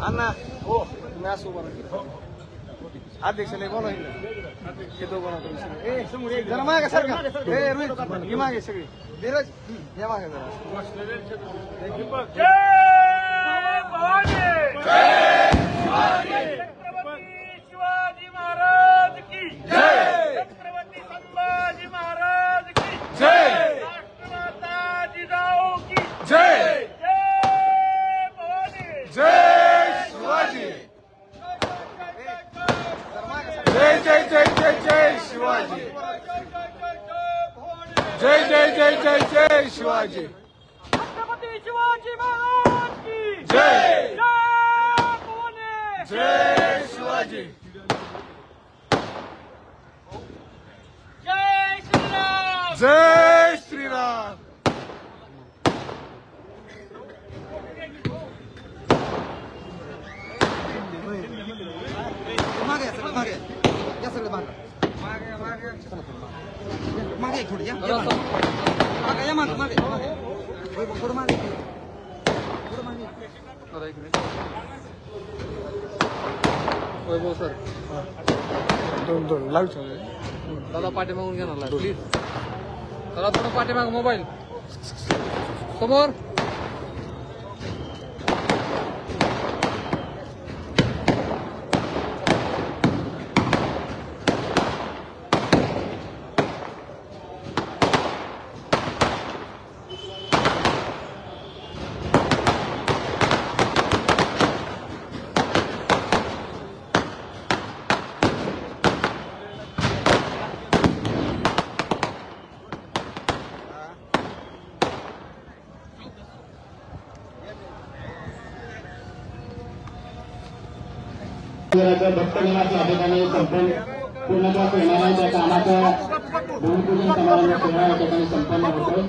अण्णा हो तुम्ही असो बरं अध्यक्षाला बोला तो बनवतो जरा मागे सर का ही मागे सगळी धीरज या मागे शिवाजी महाराज की जय, छत्रपती संभाजी महाराज की जय, राष्ट्रमाता जिजाऊ की जय, जय भवानी, जय शिवाजी, जय जय जय जय जय शिवाजी, जय जय जय जय जय शिवाजी, छत्रपती शिवाजी महाराज की जय, जय भवानी, जय शिवाजी, जय श्रीराम, जय श्रीराम, मागे सगळं मागे या सगळं मागे मागे मागे थोडी या मागे या मागे मागे थोडं मागे थोडं मागे वैभव सर दोन लाईव्ह दादा पाठीमागून घेणार प्लीज दादा थोडं पाठीमाग मोबाईल समोर भक्तनिवास या ठिकाणी संपन्न पूर्णत्वास येणार आहे त्या कामाचा भूमिपूजन समारंभ सोहळा या ठिकाणी संपन्न होतो.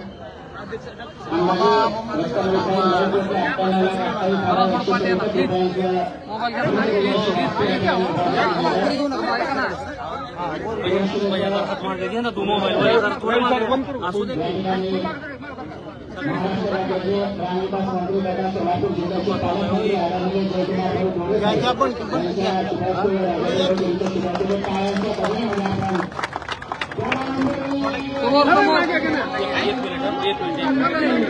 महाराष्ट्र राज्याचे ग्रामविकास मंत्री तथा सोलापूर जिल्ह्याचे पालकमंत्री आदरणीय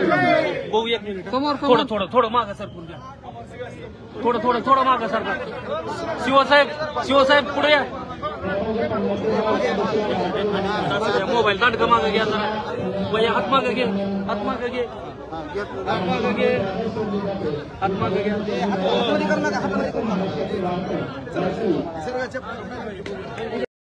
जयकुमार थोडं माग सर थोडं माग सर शिवसाहेब पुढे या मोबाईल दांडका मागे घ्या जरा भैया हात मागे घे हात मागे घे हात मागे घ्या